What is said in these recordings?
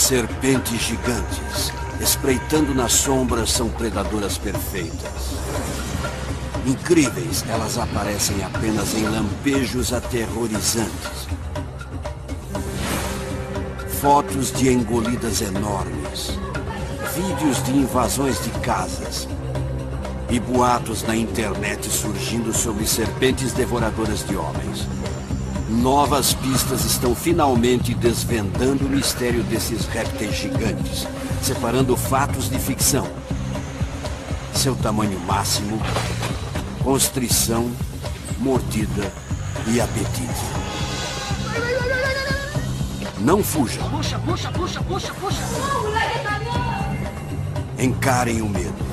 Serpentes gigantes, espreitando nas sombras, são predadoras perfeitas. Incríveis, elas aparecem apenas em lampejos aterrorizantes. Fotos de engolidas enormes, vídeos de invasões de casas e boatos na internet surgindo sobre serpentes devoradoras de homens. Novas pistas estão finalmente desvendando o mistério desses répteis gigantes, separando fatos de ficção. Seu tamanho máximo, constrição, mordida e apetite. Não fujam. Puxa, puxa, puxa, puxa, puxa. Encarem o medo,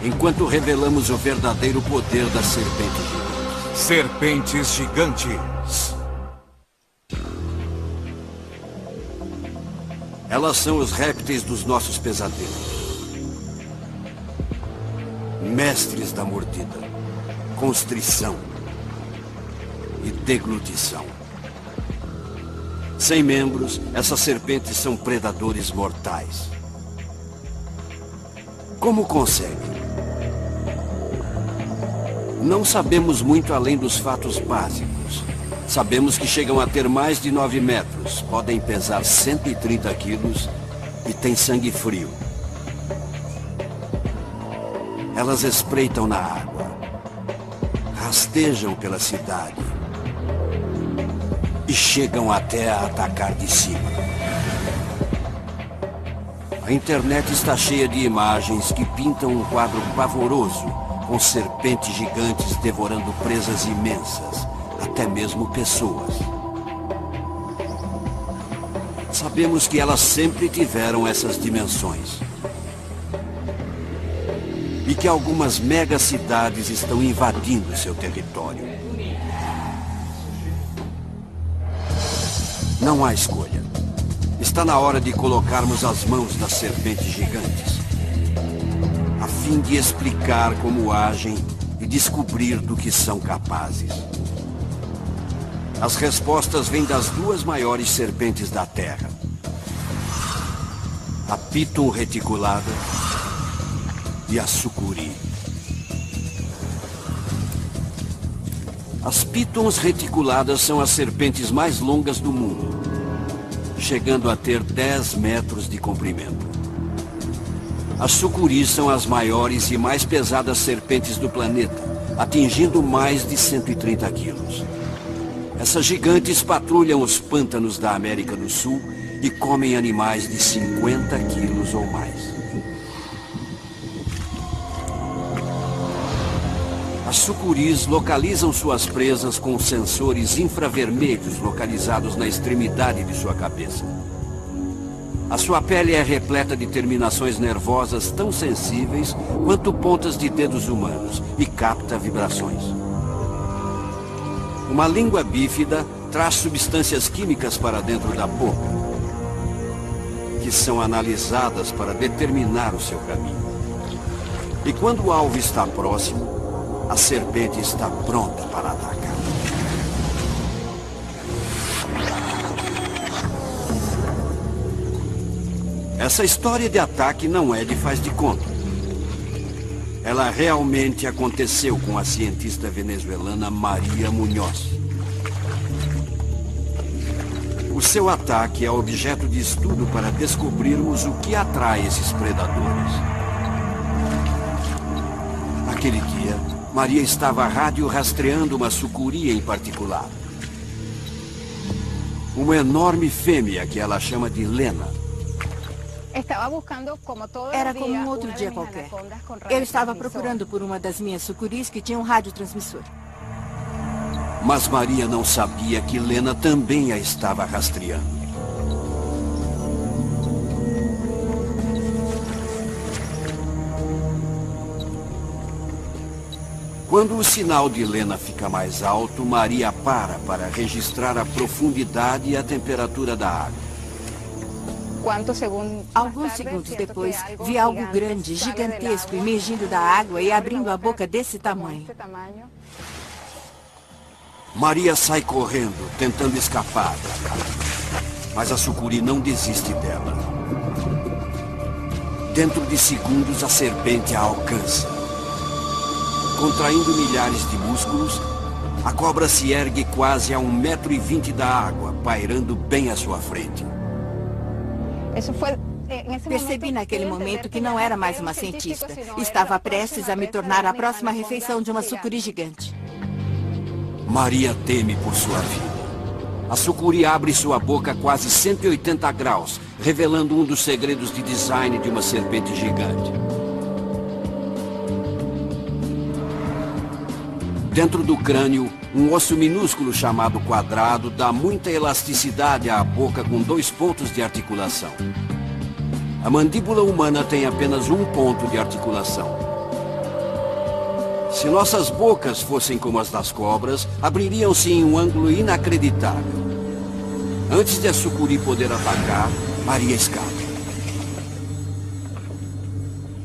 enquanto revelamos o verdadeiro poder das serpentes gigantes. Serpentes gigantes. Elas são os répteis dos nossos pesadelos. Mestres da mordida, constrição e deglutição. Sem membros, essas serpentes são predadores mortais. Como conseguem? Não sabemos muito além dos fatos básicos. Sabemos que chegam a ter mais de 9 metros, podem pesar 130 quilos e têm sangue frio. Elas espreitam na água, rastejam pela cidade e chegam até a atacar de cima. A internet está cheia de imagens que pintam um quadro pavoroso, com serpentes gigantes devorando presas imensas, até mesmo pessoas. Sabemos que elas sempre tiveram essas dimensões. E que algumas megacidades estão invadindo seu território. Não há escolha. Está na hora de colocarmos as mãos das serpentes gigantes, a fim de explicar como agem e descobrir do que são capazes. As respostas vêm das duas maiores serpentes da Terra. A Piton reticulada e a sucuri. As pitons reticuladas são as serpentes mais longas do mundo, chegando a ter 10 metros de comprimento. As sucuris são as maiores e mais pesadas serpentes do planeta, atingindo mais de 130 quilos. Essas gigantes patrulham os pântanos da América do Sul e comem animais de 50 quilos ou mais. As sucuris localizam suas presas com sensores infravermelhos localizados na extremidade de sua cabeça. A sua pele é repleta de terminações nervosas tão sensíveis quanto pontas de dedos humanos e capta vibrações. Uma língua bífida traz substâncias químicas para dentro da boca, que são analisadas para determinar o seu caminho. E quando o alvo está próximo, a serpente está pronta para atacar. Essa história de ataque não é de faz de conta. Ela realmente aconteceu com a cientista venezuelana Maria Munhoz. O seu ataque é objeto de estudo para descobrirmos o que atrai esses predadores. Naquele dia, Maria estava rastreando uma sucuri em particular. Uma enorme fêmea que ela chama de Lena. Era como um outro dia qualquer. Eu estava procurando por uma das minhas sucuris que tinha um radiotransmissor. Mas Maria não sabia que Lena também a estava rastreando. Quando o sinal de Lena fica mais alto, Maria para registrar a profundidade e a temperatura da água. Alguns segundos depois, vi algo grande, gigantesco, emergindo da água e abrindo a boca desse tamanho. Maria sai correndo, tentando escapar. Mas a sucuri não desiste dela. Dentro de segundos, a serpente a alcança. Contraindo milhares de músculos, a cobra se ergue quase a 1,20 m da água, pairando bem à sua frente. Percebi naquele momento que não era mais uma cientista. Estava prestes a me tornar a próxima refeição de uma sucuri gigante. Maria teme por sua vida. A sucuri abre sua boca a quase 180 graus, revelando um dos segredos de design de uma serpente gigante. Dentro do crânio, um osso minúsculo chamado quadrado dá muita elasticidade à boca com 2 pontos de articulação. A mandíbula humana tem apenas 1 ponto de articulação. Se nossas bocas fossem como as das cobras, abririam-se em um ângulo inacreditável. Antes de a sucuri poder atacar, Maria escapa.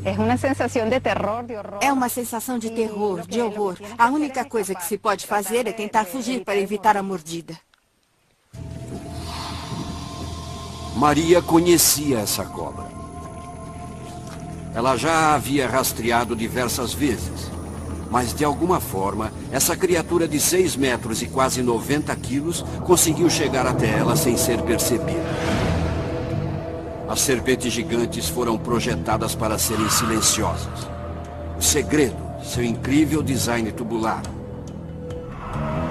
É uma sensação de terror, de horror. A única coisa que se pode fazer é tentar fugir para evitar a mordida. Maria conhecia essa cobra. Ela já a havia rastreado diversas vezes. Mas, de alguma forma, essa criatura de 6 metros e quase 90 quilos conseguiu chegar até ela sem ser percebida. As serpentes gigantes foram projetadas para serem silenciosas. O segredo, seu incrível design tubular.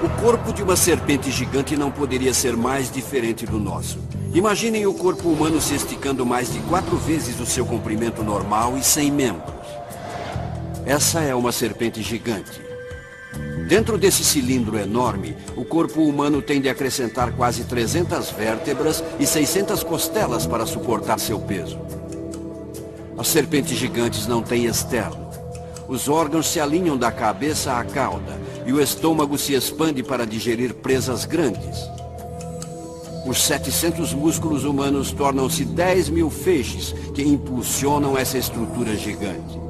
O corpo de uma serpente gigante não poderia ser mais diferente do nosso. Imaginem o corpo humano se esticando mais de 4 vezes o seu comprimento normal e sem membros. Essa é uma serpente gigante. Dentro desse cilindro enorme, o corpo humano tem de acrescentar quase 300 vértebras e 600 costelas para suportar seu peso. As serpentes gigantes não têm externo. Os órgãos se alinham da cabeça à cauda e o estômago se expande para digerir presas grandes. Os 700 músculos humanos tornam-se 10.000 feixes que impulsionam essa estrutura gigante.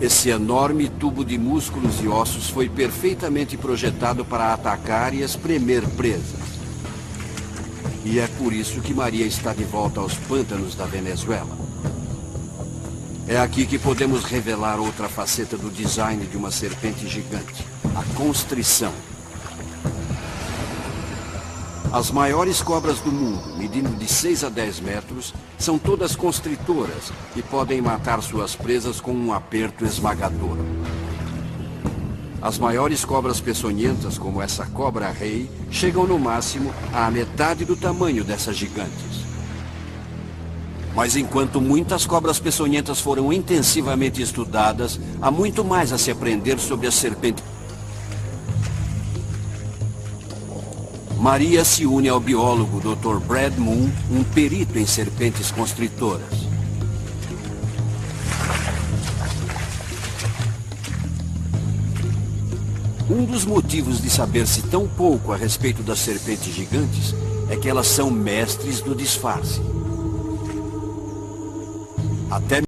Esse enorme tubo de músculos e ossos foi perfeitamente projetado para atacar e espremer presas. E é por isso que Maria está de volta aos pântanos da Venezuela. É aqui que podemos revelar outra faceta do design de uma serpente gigante, a constrição. As maiores cobras do mundo, medindo de 6 a 10 metros, são todas constritoras e podem matar suas presas com um aperto esmagador. As maiores cobras peçonhentas, como essa cobra-rei, chegam no máximo à metade do tamanho dessas gigantes. Mas enquanto muitas cobras peçonhentas foram intensivamente estudadas, há muito mais a se aprender sobre as serpentes. Maria se une ao biólogo Dr. Brad Moon, um perito em serpentes constritoras. Um dos motivos de saber-se tão pouco a respeito das serpentes gigantes é que elas são mestres do disfarce. Até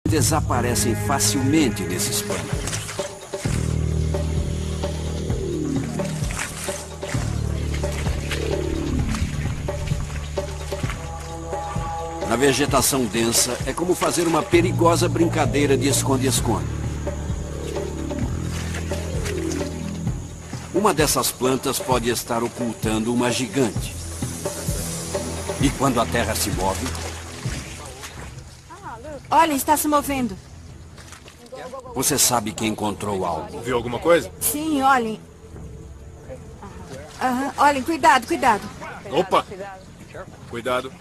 desaparecem facilmente nesses pântanos. Na vegetação densa, é como fazer uma perigosa brincadeira de esconde-esconde. Uma dessas plantas pode estar ocultando uma gigante. E quando a terra se move... Olha, está se movendo. Você sabe que encontrou algo. Viu alguma coisa? Sim, olhem. Olhem, cuidado, cuidado. Opa! Cuidado.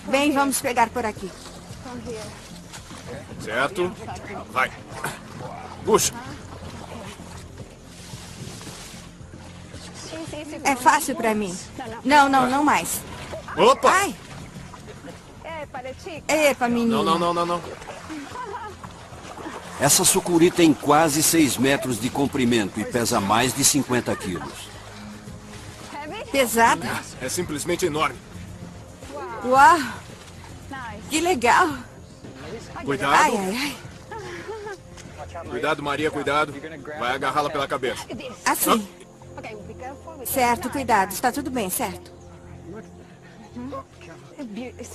Bem, vamos pegar por aqui. Certo. Vai. Puxa. É fácil para mim. Não, não mais. Opa! Ai! Epa, menino. Não. Essa sucuri tem quase 6 metros de comprimento e pesa mais de 50 quilos. Pesada? É simplesmente enorme. Uau! Que legal! Cuidado. Ai. Cuidado, Maria, cuidado. Vai agarrá-la pela cabeça. Assim. Certo, cuidado. Está tudo bem, certo?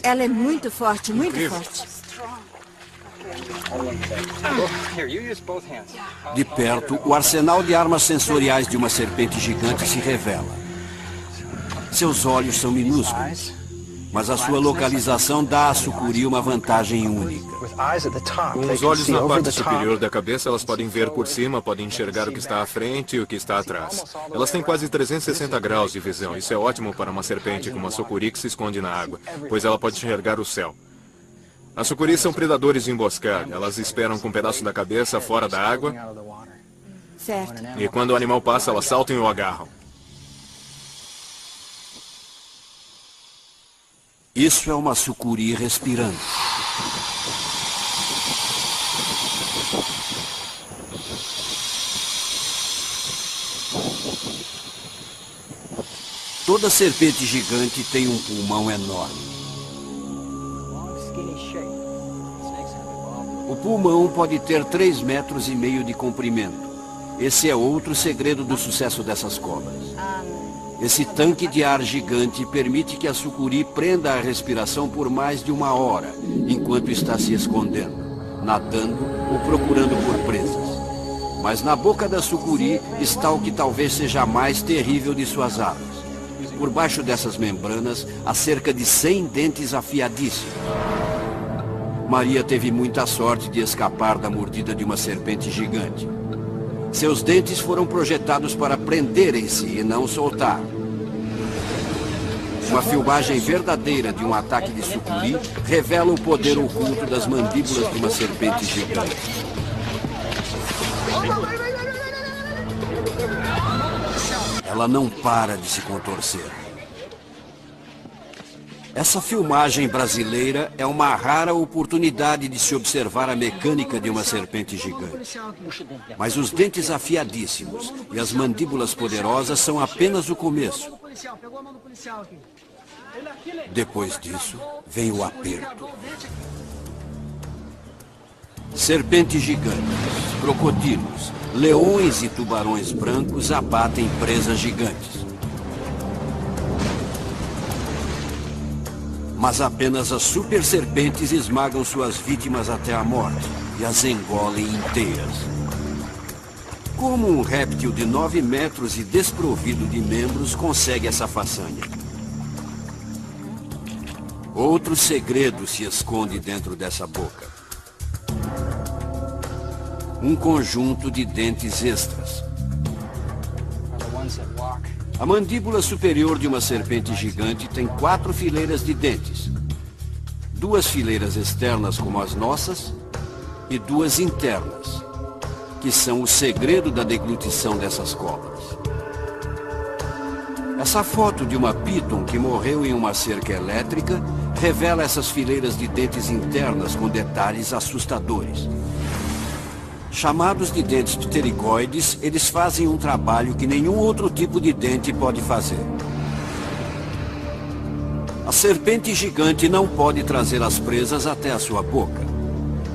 Ela é muito forte, muito Incrível. forte. De perto, o arsenal de armas sensoriais de uma serpente gigante se revela. Seus olhos são minúsculos, mas a sua localização dá à sucuri uma vantagem única. Com os olhos na parte superior da cabeça, elas podem ver por cima, podem enxergar o que está à frente e o que está atrás. Elas têm quase 360 graus de visão. Isso é ótimo para uma serpente como a sucuri que se esconde na água, pois ela pode enxergar o céu. As sucuris são predadores de emboscada. Elas esperam com um pedaço da cabeça fora da água Certo. e quando o animal passa, elas saltam e o agarram. Isso é uma sucuri respirando. Toda serpente gigante tem um pulmão enorme. O pulmão pode ter 3,5 metros de comprimento. Esse é outro segredo do sucesso dessas cobras. Esse tanque de ar gigante permite que a sucuri prenda a respiração por mais de 1 hora, enquanto está se escondendo, nadando ou procurando por presas. Mas na boca da sucuri está o que talvez seja a mais terrível de suas armas. Por baixo dessas membranas há cerca de 100 dentes afiadíssimos. Maria teve muita sorte de escapar da mordida de uma serpente gigante. Seus dentes foram projetados para prenderem-se e não soltar. Uma filmagem verdadeira de um ataque de sucuri revela o poder oculto das mandíbulas de uma serpente gigante. Ela não para de se contorcer. Essa filmagem brasileira é uma rara oportunidade de se observar a mecânica de uma serpente gigante. Mas os dentes afiadíssimos e as mandíbulas poderosas são apenas o começo. Depois disso, vem o aperto. Serpentes gigantes, crocodilos, leões e tubarões brancos abatem presas gigantes. Mas apenas as super serpentes esmagam suas vítimas até a morte e as engolem inteiras. Como um réptil de 9 metros e desprovido de membros consegue essa façanha? Outro segredo se esconde dentro dessa boca. Um conjunto de dentes extras. A mandíbula superior de uma serpente gigante tem 4 fileiras de dentes. 2 fileiras externas como as nossas e 2 internas, que são o segredo da deglutição dessas cobras. Essa foto de uma píton que morreu em uma cerca elétrica revela essas fileiras de dentes internas com detalhes assustadores. Chamados de dentes pterigoides, eles fazem um trabalho que nenhum outro tipo de dente pode fazer. A serpente gigante não pode trazer as presas até a sua boca.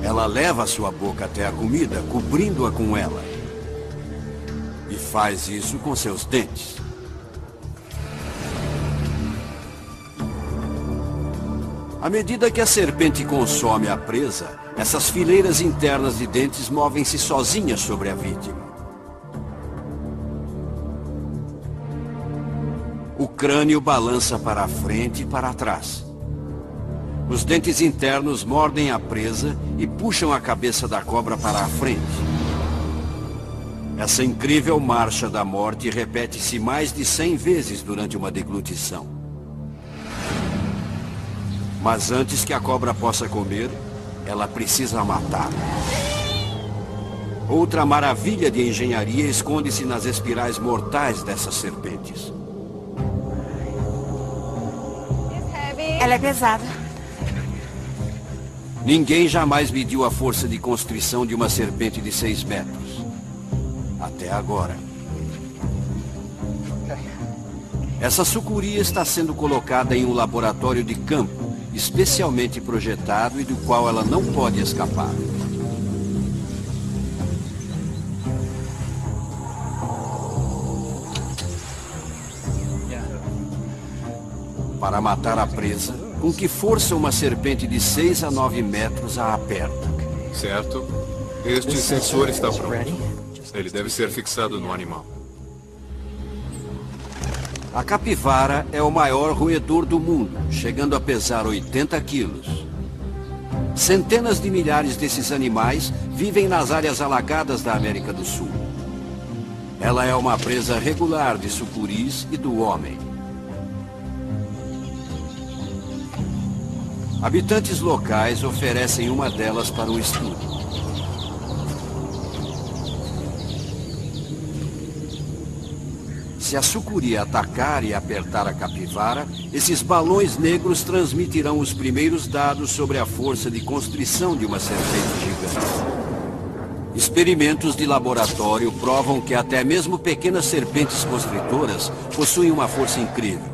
Ela leva a sua boca até a comida, cobrindo-a com ela. E faz isso com seus dentes. À medida que a serpente consome a presa, essas fileiras internas de dentes movem-se sozinhas sobre a vítima. O crânio balança para a frente e para trás. Os dentes internos mordem a presa e puxam a cabeça da cobra para a frente. Essa incrível marcha da morte repete-se mais de 100 vezes durante uma deglutição. Mas antes que a cobra possa comer, ela precisa matar. Outra maravilha de engenharia esconde-se nas espirais mortais dessas serpentes. Ela é pesada. Ninguém jamais mediu a força de constrição de uma serpente de 6 metros. Até agora. Essa sucuri está sendo colocada em um laboratório de campo, especialmente projetado e do qual ela não pode escapar. para matar a presa, com que força uma serpente de 6 a 9 metros a aperta. Certo. Este sensor está pronto. Ele deve ser fixado no animal. A capivara é o maior roedor do mundo, chegando a pesar 80 quilos. Centenas de milhares desses animais vivem nas áreas alagadas da América do Sul. Ela é uma presa regular de sucuris e do homem. Habitantes locais oferecem uma delas para o estudo. Se a sucuri atacar e apertar a capivara, esses balões negros transmitirão os primeiros dados sobre a força de constrição de uma serpente gigante. Experimentos de laboratório provam que até mesmo pequenas serpentes constritoras possuem uma força incrível.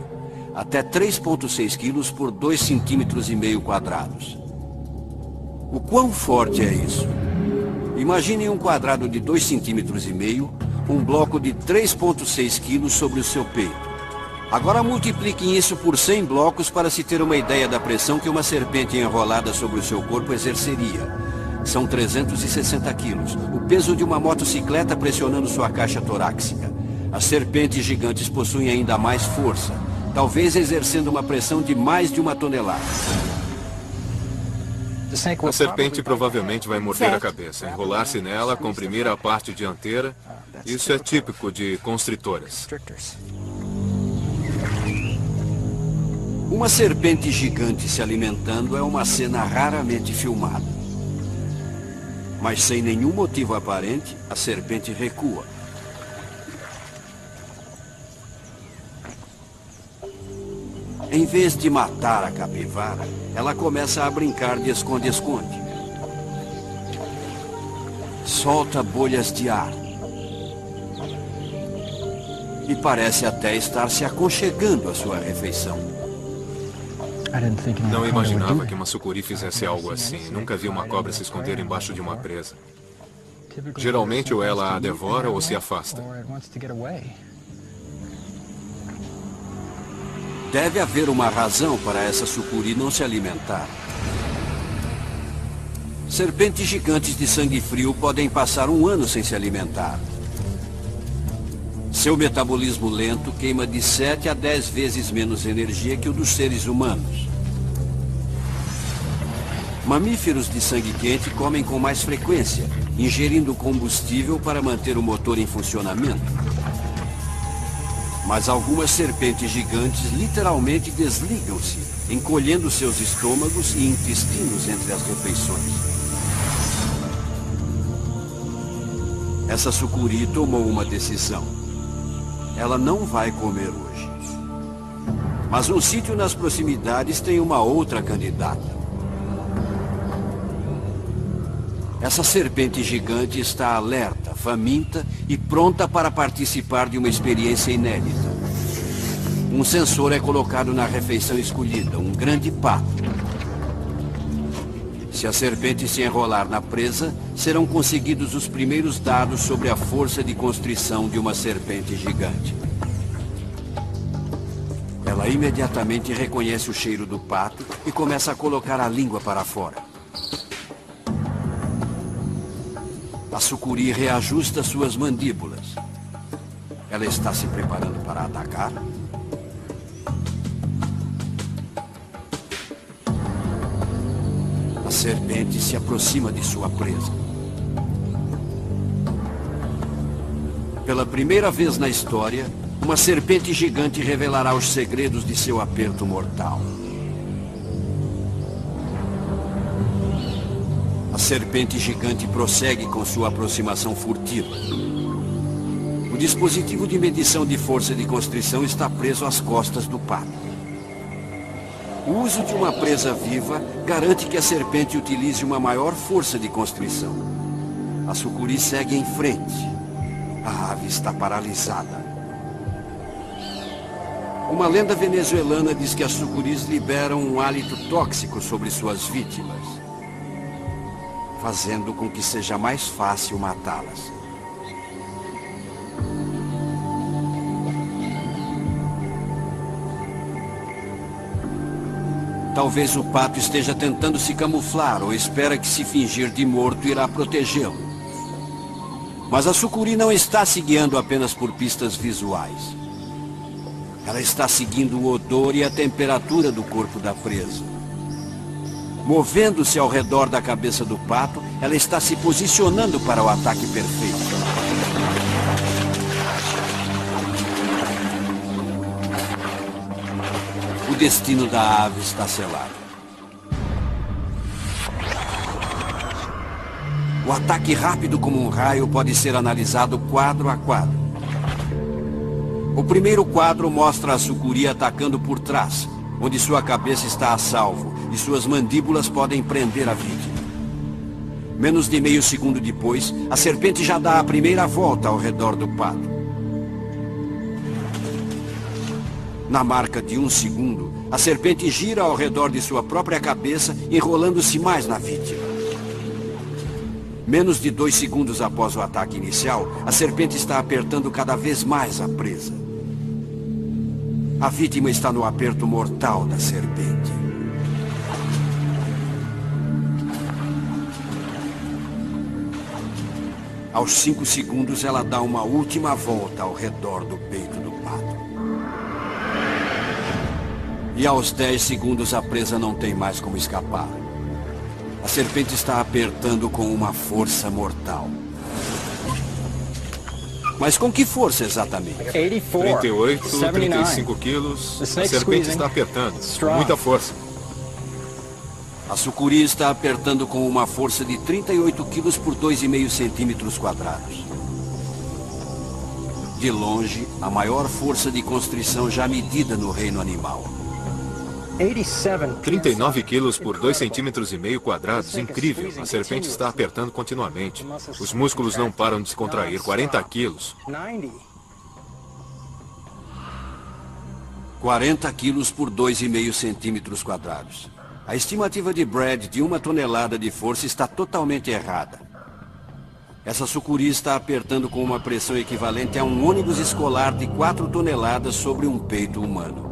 Até 3,6 quilos por 2,5 centímetros quadrados. O quão forte é isso? Imagine um quadrado de 2,5 centímetros, um bloco de 3,6 quilos sobre o seu peito. Agora multipliquem isso por 100 blocos para se ter uma ideia da pressão que uma serpente enrolada sobre o seu corpo exerceria. São 360 quilos, o peso de uma motocicleta pressionando sua caixa torácica. As serpentes gigantes possuem ainda mais força, talvez exercendo uma pressão de mais de 1 tonelada. A serpente provavelmente vai morder a cabeça, enrolar-se nela, comprimir a parte dianteira. Isso é típico de constritoras. Uma serpente gigante se alimentando é uma cena raramente filmada. Mas sem nenhum motivo aparente, a serpente recua. Em vez de matar a capivara, ela começa a brincar de esconde-esconde. Solta bolhas de ar. E parece até estar se aconchegando à sua refeição. Não imaginava que uma sucuri fizesse algo assim. Nunca vi uma cobra se esconder embaixo de uma presa. Geralmente ou ela a devora ou se afasta. Deve haver uma razão para essa sucuri não se alimentar. Serpentes gigantes de sangue frio podem passar 1 ano sem se alimentar. Seu metabolismo lento queima de 7 a 10 vezes menos energia que o dos seres humanos. Mamíferos de sangue quente comem com mais frequência, ingerindo combustível para manter o motor em funcionamento. Mas algumas serpentes gigantes literalmente desligam-se, encolhendo seus estômagos e intestinos entre as refeições. Essa sucuri tomou uma decisão. Ela não vai comer hoje. Mas um sítio nas proximidades tem uma outra candidata. Essa serpente gigante está alerta, faminta e pronta para participar de uma experiência inédita. Um sensor é colocado na refeição escolhida, um grande pato. Se a serpente se enrolar na presa, serão conseguidos os primeiros dados sobre a força de constrição de uma serpente gigante. Ela imediatamente reconhece o cheiro do pato e começa a colocar a língua para fora. A sucuri reajusta suas mandíbulas. Ela está se preparando para atacar? A serpente se aproxima de sua presa. Pela primeira vez na história, uma serpente gigante revelará os segredos de seu aperto mortal. A serpente gigante prossegue com sua aproximação furtiva. O dispositivo de medição de força de constrição está preso às costas do pato. O uso de uma presa viva garante que a serpente utilize uma maior força de constrição. A sucuri segue em frente. A ave está paralisada. Uma lenda venezuelana diz que as sucuris liberam um hálito tóxico sobre suas vítimas, fazendo com que seja mais fácil matá-las. Talvez o pato esteja tentando se camuflar ou espera que se fingir de morto irá protegê-lo. Mas a sucuri não está se guiando apenas por pistas visuais. Ela está seguindo o odor e a temperatura do corpo da presa. Movendo-se ao redor da cabeça do pato, ela está se posicionando para o ataque perfeito. O destino da ave está selado. O ataque rápido como um raio pode ser analisado quadro a quadro. O primeiro quadro mostra a sucuri atacando por trás, onde sua cabeça está a salvo e suas mandíbulas podem prender a vítima. Menos de meio segundo depois, a serpente já dá a primeira volta ao redor do pato. Na marca de 1 segundo, a serpente gira ao redor de sua própria cabeça, enrolando-se mais na vítima. Menos de 2 segundos após o ataque inicial, a serpente está apertando cada vez mais a presa. A vítima está no aperto mortal da serpente. Aos 5 segundos, ela dá uma última volta ao redor do peito do pato. E aos 10 segundos, a presa não tem mais como escapar. A serpente está apertando com uma força mortal. Mas com que força exatamente? 38, 35 quilos. A serpente está apertando, com muita força. A sucuri está apertando com uma força de 38 quilos por 2,5 centímetros quadrados. De longe, a maior força de constrição já medida no reino animal. 39 quilos por 2,5 centímetros quadrados, incrível. A serpente está apertando continuamente. Os músculos não param de se contrair. 40 quilos. 40 quilos por 2,5 centímetros quadrados. A estimativa de Brad de 1 tonelada de força está totalmente errada. Essa sucuri está apertando com uma pressão equivalente a um ônibus escolar de 4 toneladas sobre um peito humano.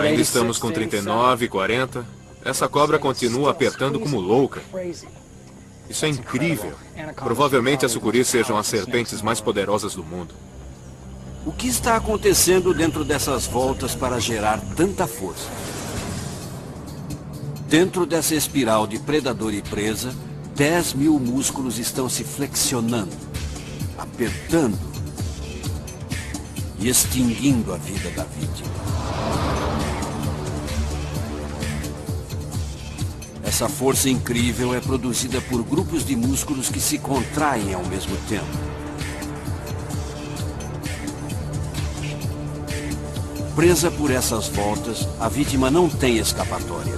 Ainda estamos com 39, 40. Essa cobra continua apertando como louca. Isso é incrível. Provavelmente as sucuris sejam as serpentes mais poderosas do mundo. O que está acontecendo dentro dessas voltas para gerar tanta força? Dentro dessa espiral de predador e presa, 10 mil músculos estão se flexionando, apertando e extinguindo a vida da vítima. Essa força incrível é produzida por grupos de músculos que se contraem ao mesmo tempo. Presa por essas voltas, a vítima não tem escapatória.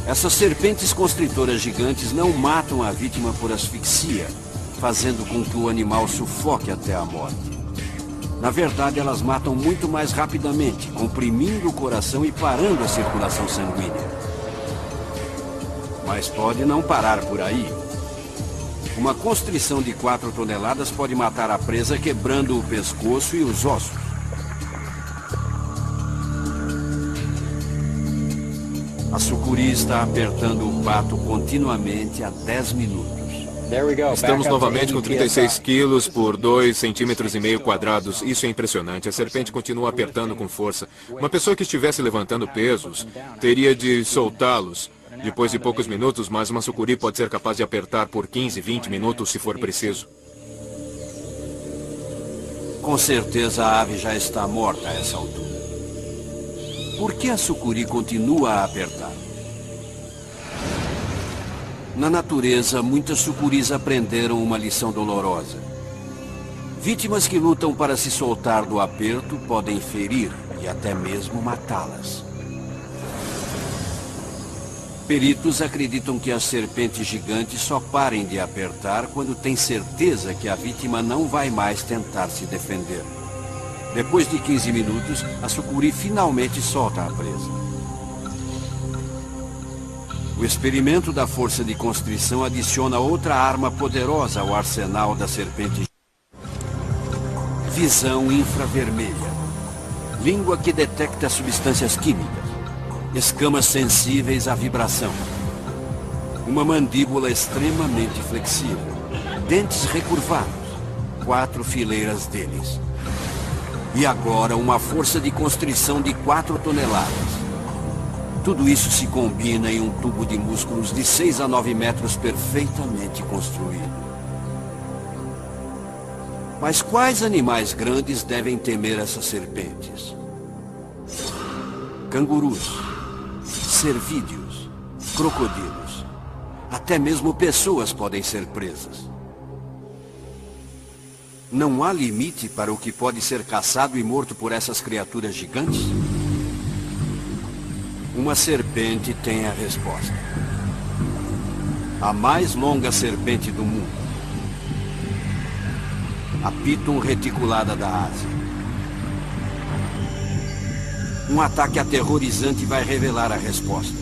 Essas serpentes constritoras gigantes não matam a vítima por asfixia, fazendo com que o animal sufoque até a morte. Na verdade, elas matam muito mais rapidamente, comprimindo o coração e parando a circulação sanguínea. Mas pode não parar por aí. Uma constrição de 4 toneladas pode matar a presa quebrando o pescoço e os ossos. A sucuri está apertando o pato continuamente há 10 minutos. Estamos novamente com 36 quilos por 2,5 centímetros quadrados. Isso é impressionante. A serpente continua apertando com força. Uma pessoa que estivesse levantando pesos teria de soltá-los depois de poucos minutos, mas uma sucuri pode ser capaz de apertar por 15, 20 minutos se for preciso. Com certeza a ave já está morta a essa altura. Por que a sucuri continua a apertar? Na natureza, muitas sucuris aprenderam uma lição dolorosa. Vítimas que lutam para se soltar do aperto podem ferir e até mesmo matá-las. Peritos acreditam que as serpentes gigantes só parem de apertar quando têm certeza que a vítima não vai mais tentar se defender. Depois de 15 minutos, a sucuri finalmente solta a presa. O experimento da força de constrição adiciona outra arma poderosa ao arsenal da serpente. visão infravermelha, língua que detecta substâncias químicas, escamas sensíveis à vibração, uma mandíbula extremamente flexível, dentes recurvados, 4 fileiras deles. E agora uma força de constrição de 4 toneladas. Tudo isso se combina em um tubo de músculos de 6 a 9 metros perfeitamente construído. Mas quais animais grandes devem temer essas serpentes? Cangurus, cervídeos, crocodilos. Até mesmo pessoas podem ser presas. Não há limite para o que pode ser caçado e morto por essas criaturas gigantes? Uma serpente tem a resposta. A mais longa serpente do mundo. A Piton reticulada da Ásia. Um ataque aterrorizante vai revelar a resposta.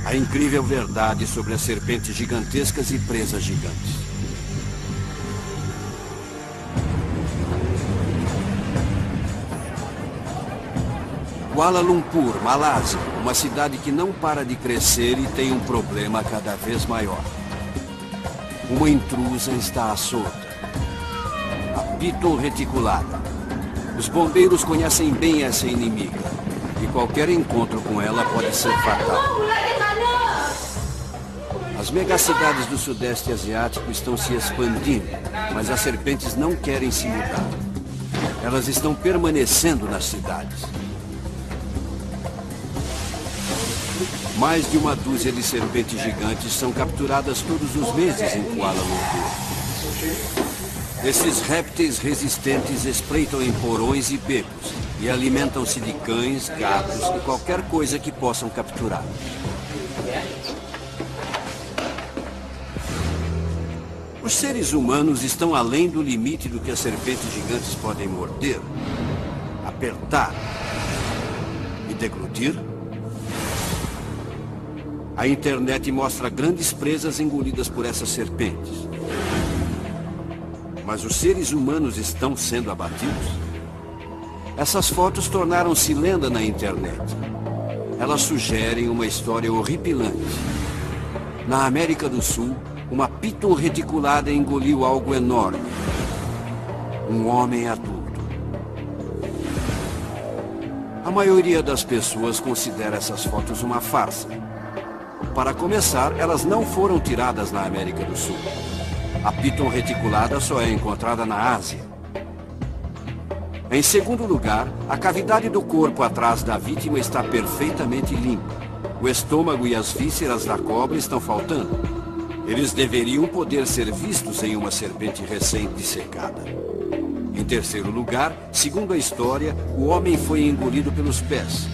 A incrível verdade sobre as serpentes gigantescas e presas gigantes. Kuala Lumpur, Malásia, uma cidade que não para de crescer e tem um problema cada vez maior. Uma intrusa está à solta. A Piton reticulada. Os bombeiros conhecem bem essa inimiga. E qualquer encontro com ela pode ser fatal. As megacidades do Sudeste Asiático estão se expandindo, mas as serpentes não querem se mudar. Elas estão permanecendo nas cidades. Mais de uma dúzia de serpentes gigantes são capturadas todos os meses em Kuala Lumpur. Esses répteis resistentes espreitam em porões e becos e alimentam-se de cães, gatos e qualquer coisa que possam capturar. Os seres humanos estão além do limite do que as serpentes gigantes podem morder, apertar e deglutir. A internet mostra grandes presas engolidas por essas serpentes. Mas os seres humanos estão sendo abatidos? Essas fotos tornaram-se lenda na internet. Elas sugerem uma história horripilante. Na América do Sul, uma Piton reticulada engoliu algo enorme. Um homem adulto. A maioria das pessoas considera essas fotos uma farsa. Para começar, elas não foram tiradas na América do Sul. A Piton reticulada só é encontrada na Ásia. Em segundo lugar, a cavidade do corpo atrás da vítima está perfeitamente limpa. O estômago e as vísceras da cobra estão faltando. Eles deveriam poder ser vistos em uma serpente recém-dissecada. Em terceiro lugar, segundo a história, o homem foi engolido pelos pés.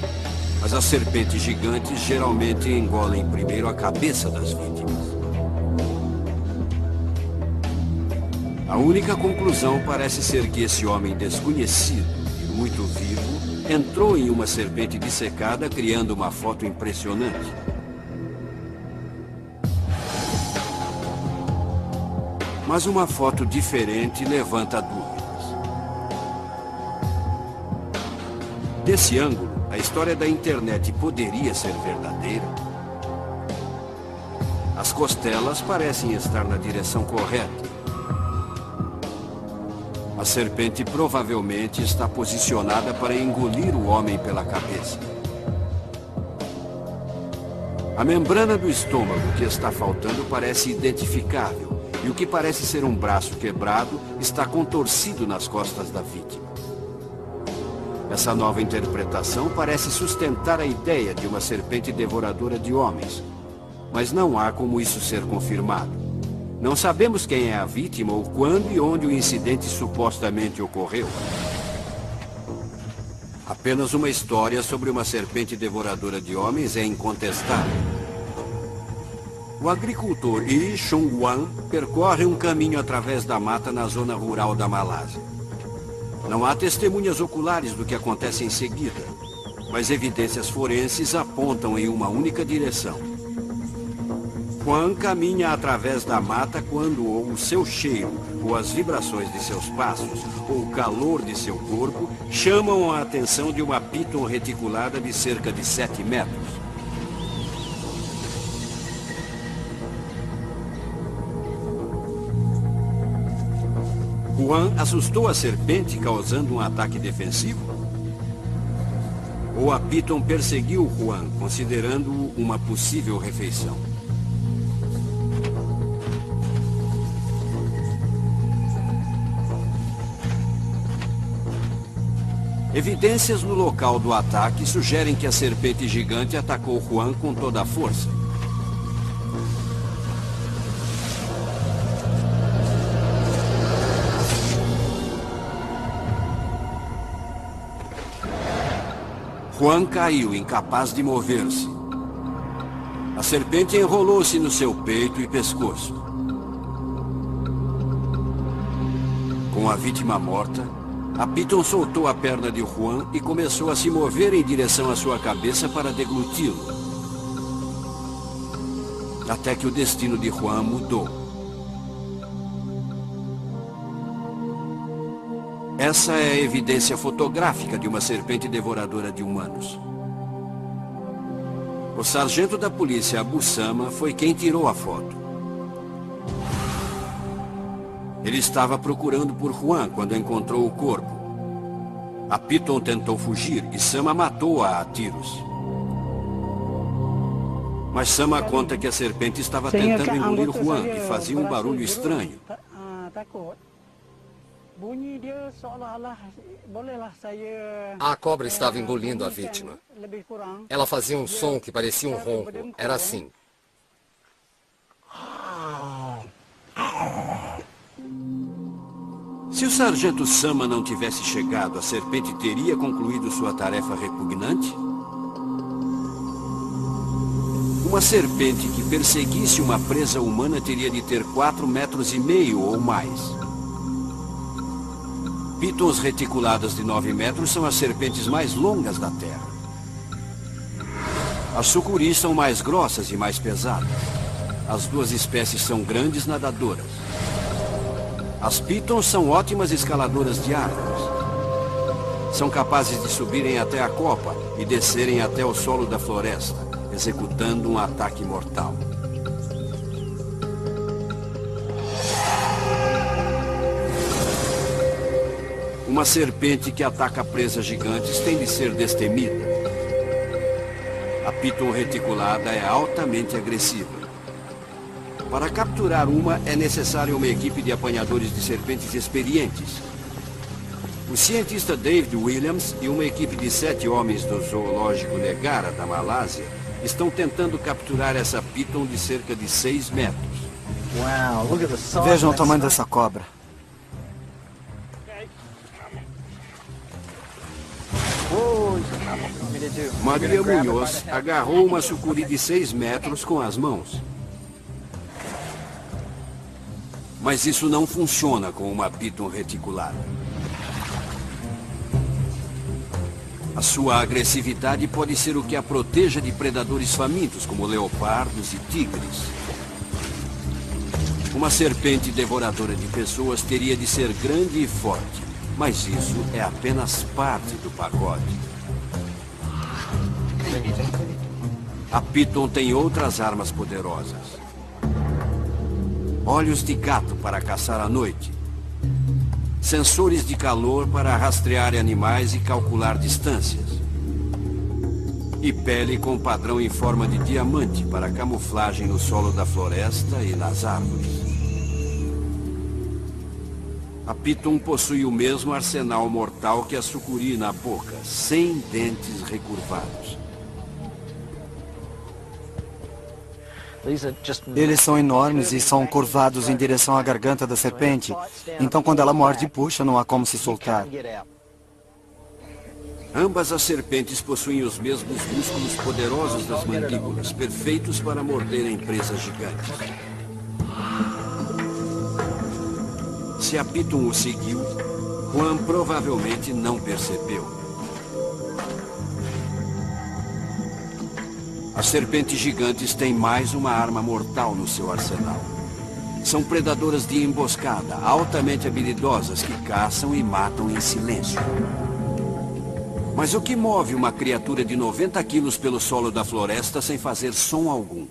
Mas as serpentes gigantes geralmente engolem primeiro a cabeça das vítimas. A única conclusão parece ser que esse homem desconhecido e muito vivo entrou em uma serpente dissecada, criando uma foto impressionante. Mas uma foto diferente levanta dúvidas. Desse ângulo, a história da internet poderia ser verdadeira? As costelas parecem estar na direção correta. A serpente provavelmente está posicionada para engolir o homem pela cabeça. A membrana do estômago que está faltando parece identificável, e o que parece ser um braço quebrado está contorcido nas costas da vítima. Essa nova interpretação parece sustentar a ideia de uma serpente devoradora de homens, mas não há como isso ser confirmado. Não sabemos quem é a vítima ou quando e onde o incidente supostamente ocorreu. Apenas uma história sobre uma serpente devoradora de homens é incontestável. O agricultor Yi Chung-wan percorre um caminho através da mata na zona rural da Malásia. Não há testemunhas oculares do que acontece em seguida, mas evidências forenses apontam em uma única direção. Juan caminha através da mata quando o seu cheiro, ou as vibrações de seus passos, ou o calor de seu corpo, chamam a atenção de uma piton reticulada de cerca de 7 metros. Juan assustou a serpente, causando um ataque defensivo? Ou a piton perseguiu Juan, considerando-o uma possível refeição? Evidências no local do ataque sugerem que a serpente gigante atacou Juan com toda a força. Juan caiu, incapaz de mover-se. A serpente enrolou-se no seu peito e pescoço. Com a vítima morta, a piton soltou a perna de Juan e começou a se mover em direção à sua cabeça para degluti-lo. Até que o destino de Juan mudou. Essa é a evidência fotográfica de uma serpente devoradora de humanos. O sargento da polícia, Abu Sama, foi quem tirou a foto. Ele estava procurando por Juan quando encontrou o corpo. A piton tentou fugir e Sama matou-a a tiros. Mas Sama conta que a serpente estava tentando engolir Juan e fazia um barulho estranho. A cobra estava engolindo a vítima. Ela fazia um som que parecia um ronco. Era assim. Se o sargento Sama não tivesse chegado, a serpente teria concluído sua tarefa repugnante? Uma serpente que perseguisse uma presa humana teria de ter 4,5 metros ou mais. Pitons reticuladas de 9 metros são as serpentes mais longas da Terra. As sucuris são mais grossas e mais pesadas. As duas espécies são grandes nadadoras. As pitons são ótimas escaladoras de árvores. São capazes de subirem até a copa e descerem até o solo da floresta, executando um ataque mortal. Uma serpente que ataca presas gigantes tem de ser destemida. A piton reticulada é altamente agressiva. Para capturar uma, é necessária uma equipe de apanhadores de serpentes experientes. O cientista David Williams e uma equipe de 7 homens do zoológico Negara, da Malásia, estão tentando capturar essa piton de cerca de 6 metros. Vejam o tamanho dessa cobra. Maria Munhoz agarrou uma sucuri de 6 metros com as mãos. Mas isso não funciona com uma piton reticulada. A sua agressividade pode ser o que a proteja de predadores famintos, como leopardos e tigres. Uma serpente devoradora de pessoas teria de ser grande e forte, mas isso é apenas parte do pacote. A piton tem outras armas poderosas. Olhos de gato para caçar à noite. Sensores de calor para rastrear animais e calcular distâncias. E pele com padrão em forma de diamante para camuflagem no solo da floresta e nas árvores. A piton possui o mesmo arsenal mortal que a sucuri na boca, sem dentes recurvados. Eles são enormes e são curvados em direção à garganta da serpente. Então, quando ela morde e puxa, não há como se soltar. Ambas as serpentes possuem os mesmos músculos poderosos das mandíbulas, perfeitos para morderem presas gigantes. Se a piton o seguiu, Juan provavelmente não percebeu. As serpentes gigantes têm mais uma arma mortal no seu arsenal. São predadoras de emboscada, altamente habilidosas que caçam e matam em silêncio. Mas o que move uma criatura de 90 quilos pelo solo da floresta sem fazer som algum?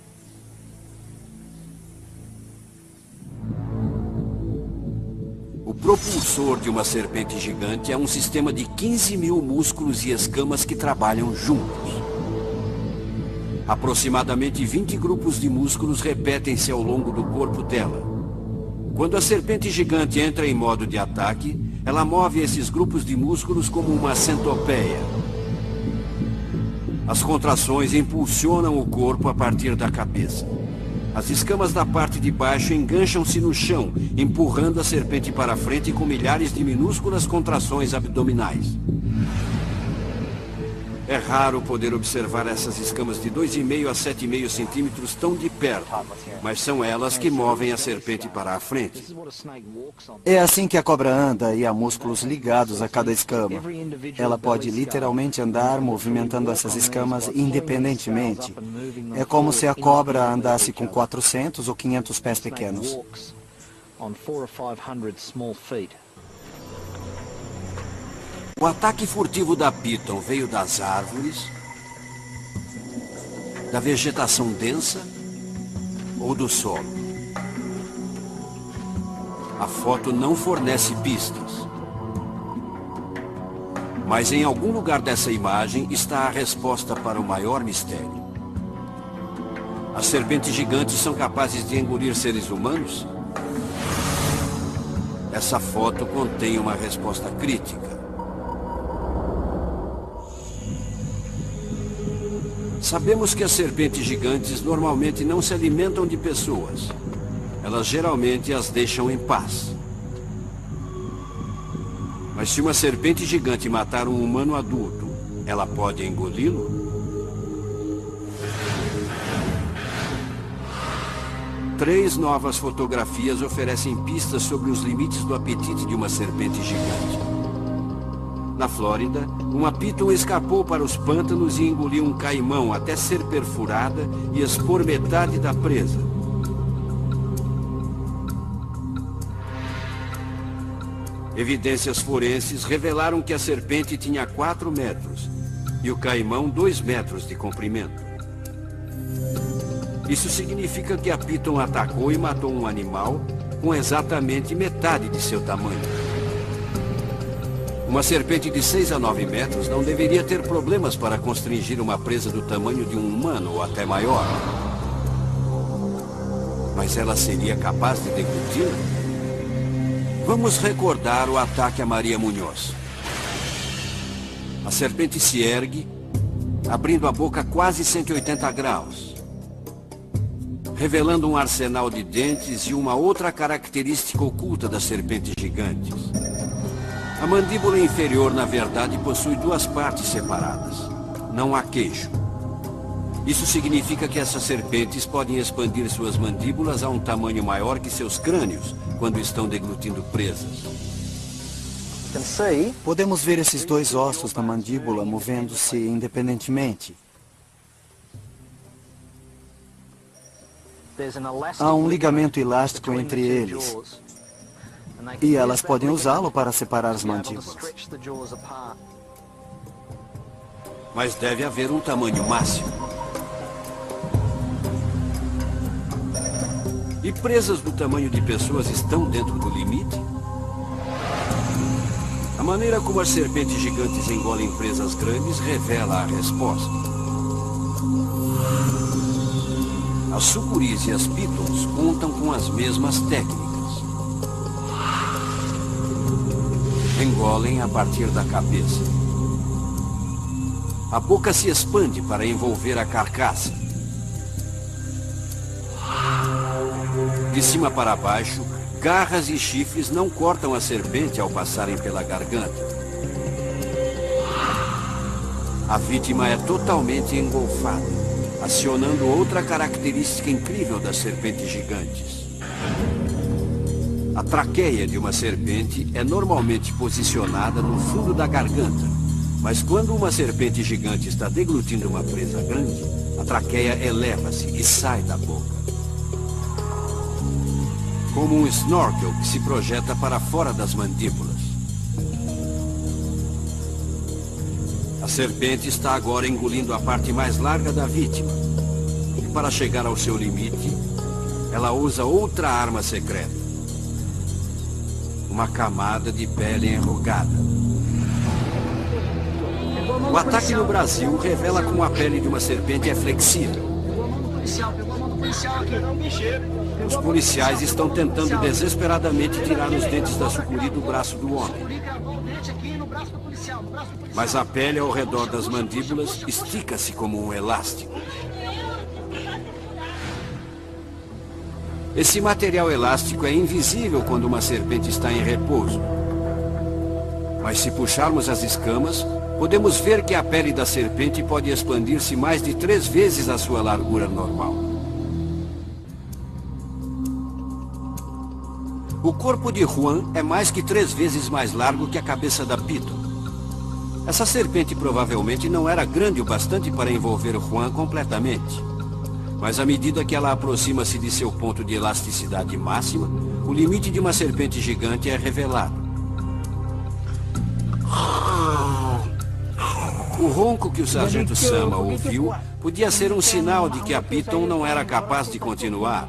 O propulsor de uma serpente gigante é um sistema de 15 mil músculos e escamas que trabalham juntos. Aproximadamente 20 grupos de músculos repetem-se ao longo do corpo dela. Quando a serpente gigante entra em modo de ataque, ela move esses grupos de músculos como uma centopeia. As contrações impulsionam o corpo a partir da cabeça. As escamas da parte de baixo engancham-se no chão, empurrando a serpente para frente com milhares de minúsculas contrações abdominais. É raro poder observar essas escamas de 2,5 a 7,5 centímetros tão de perto, mas são elas que movem a serpente para a frente. É assim que a cobra anda e há músculos ligados a cada escama. Ela pode literalmente andar movimentando essas escamas independentemente. É como se a cobra andasse com 400 ou 500 pés pequenos. O ataque furtivo da Piton veio das árvores, da vegetação densa ou do solo. A foto não fornece pistas. Mas em algum lugar dessa imagem está a resposta para o maior mistério. As serpentes gigantes são capazes de engolir seres humanos? Essa foto contém uma resposta crítica. Sabemos que as serpentes gigantes normalmente não se alimentam de pessoas. Elas geralmente as deixam em paz. Mas se uma serpente gigante matar um humano adulto, ela pode engoli-lo? Três novas fotografias oferecem pistas sobre os limites do apetite de uma serpente gigante. Na Flórida, uma Piton escapou para os pântanos e engoliu um caimão até ser perfurada e expor metade da presa. Evidências forenses revelaram que a serpente tinha 4 metros e o caimão 2 metros de comprimento. Isso significa que a Piton atacou e matou um animal com exatamente metade de seu tamanho. Uma serpente de 6 a 9 metros não deveria ter problemas para constringir uma presa do tamanho de um humano ou até maior. Mas ela seria capaz de deglutir? Vamos recordar o ataque a Maria Munhoz. A serpente se ergue, abrindo a boca quase 180 graus, revelando um arsenal de dentes e uma outra característica oculta das serpentes gigantes. A mandíbula inferior, na verdade, possui 2 partes separadas. Não há queixo. Isso significa que essas serpentes podem expandir suas mandíbulas a um tamanho maior que seus crânios quando estão deglutindo presas. Podemos ver esses 2 ossos da mandíbula movendo-se independentemente. Há um ligamento elástico entre eles. E elas podem usá-lo para separar as mandíbulas. Mas deve haver um tamanho máximo. E presas do tamanho de pessoas estão dentro do limite? A maneira como as serpentes gigantes engolem presas grandes revela a resposta. As sucuris e as pitons contam com as mesmas técnicas. Engolem a partir da cabeça. A boca se expande para envolver a carcaça. De cima para baixo, garras e chifres não cortam a serpente ao passarem pela garganta. A vítima é totalmente engolfada, acionando outra característica incrível das serpentes gigantes. A traqueia de uma serpente é normalmente posicionada no fundo da garganta, mas quando uma serpente gigante está deglutindo uma presa grande, a traqueia eleva-se e sai da boca. como um snorkel que se projeta para fora das mandíbulas. A serpente está agora engolindo a parte mais larga da vítima. E para chegar ao seu limite, ela usa outra arma secreta. Uma camada de pele enrugada. O ataque no Brasil revela como a pele de uma serpente é flexível. Os policiais estão tentando desesperadamente tirar os dentes da sucuri do braço do homem. Mas a pele ao redor das mandíbulas estica-se como um elástico. Esse material elástico é invisível quando uma serpente está em repouso. Mas se puxarmos as escamas, podemos ver que a pele da serpente pode expandir-se mais de 3 vezes a sua largura normal. O corpo de Juan é mais que 3 vezes mais largo que a cabeça da Piton. Essa serpente provavelmente não era grande o bastante para envolver Juan completamente. Mas à medida que ela aproxima-se de seu ponto de elasticidade máxima, o limite de uma serpente gigante é revelado. O ronco que o sargento Sama ouviu podia ser um sinal de que a Piton não era capaz de continuar.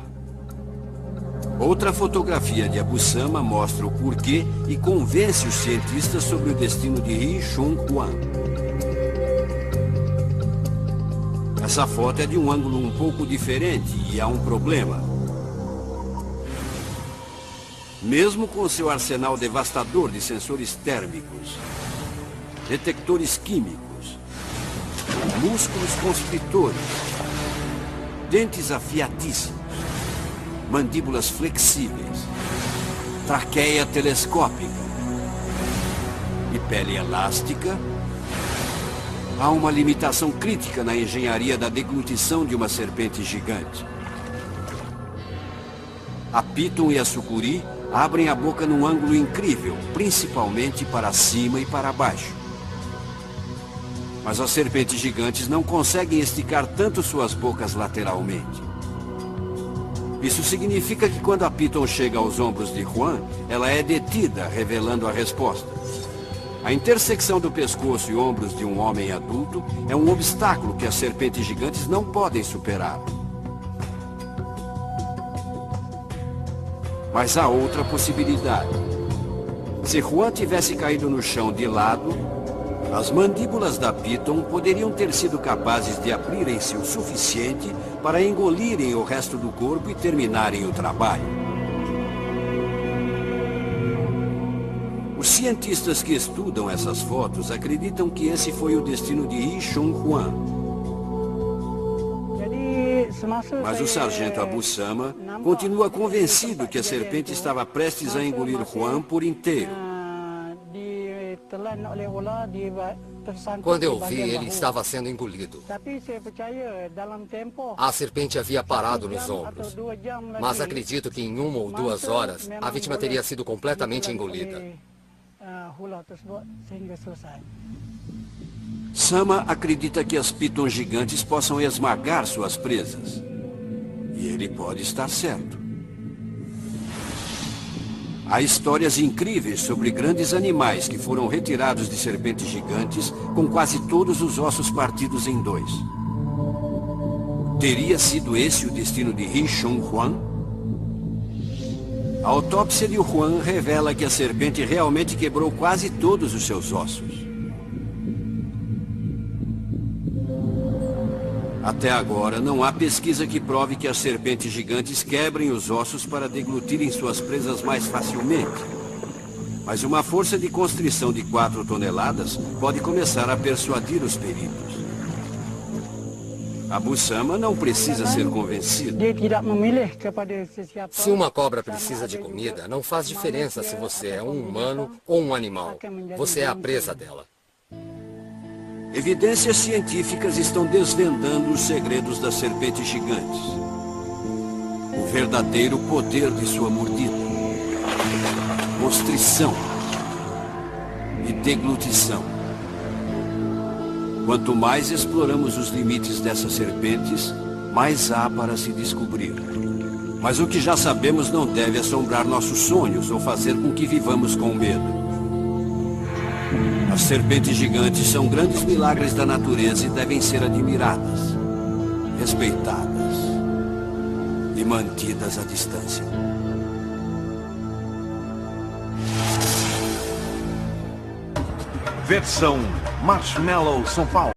Outra fotografia de Abu Sama mostra o porquê e convence os cientistas sobre o destino de Ri Chun Juan. Essa foto é de um ângulo um pouco diferente e há um problema. Mesmo com seu arsenal devastador de sensores térmicos, detectores químicos, músculos constritores, dentes afiadíssimos, mandíbulas flexíveis, traqueia telescópica e pele elástica, há uma limitação crítica na engenharia da deglutição de uma serpente gigante. A Piton e a sucuri abrem a boca num ângulo incrível, principalmente para cima e para baixo. Mas as serpentes gigantes não conseguem esticar tanto suas bocas lateralmente. Isso significa que quando a Piton chega aos ombros de Juan, ela é detida, revelando a resposta. A intersecção do pescoço e ombros de um homem adulto é um obstáculo que as serpentes gigantes não podem superar. Mas há outra possibilidade. Se Juan tivesse caído no chão de lado, as mandíbulas da Piton poderiam ter sido capazes de abrirem-se o suficiente para engolirem o resto do corpo e terminarem o trabalho. Os cientistas que estudam essas fotos acreditam que esse foi o destino de Ri Chun Juan. Mas o sargento Abu Sama continua convencido que a serpente estava prestes a engolir Juan por inteiro. Quando eu vi, ele estava sendo engolido. A serpente havia parado nos ombros. Mas acredito que em 1 ou 2 horas, a vítima teria sido completamente engolida. Sama acredita que as pitons gigantes possam esmagar suas presas. E ele pode estar certo. Há histórias incríveis sobre grandes animais que foram retirados de serpentes gigantes com quase todos os ossos partidos em 2. Teria sido esse o destino de Ri Chun Juan? A autópsia de Juan revela que a serpente realmente quebrou quase todos os seus ossos. Até agora, não há pesquisa que prove que as serpentes gigantes quebrem os ossos para deglutirem suas presas mais facilmente. Mas uma força de constrição de 4 toneladas pode começar a persuadir os peritos. Abu Sama não precisa ser convencido. Se uma cobra precisa de comida, não faz diferença se você é um humano ou um animal. Você é a presa dela. Evidências científicas estão desvendando os segredos das serpentes gigantes. O verdadeiro poder de sua mordida. Constrição e deglutição. Quanto mais exploramos os limites dessas serpentes, mais há para se descobrir. Mas o que já sabemos não deve assombrar nossos sonhos ou fazer com que vivamos com medo. As serpentes gigantes são grandes milagres da natureza e devem ser admiradas, respeitadas e mantidas à distância. Versão Marshmallow São Paulo.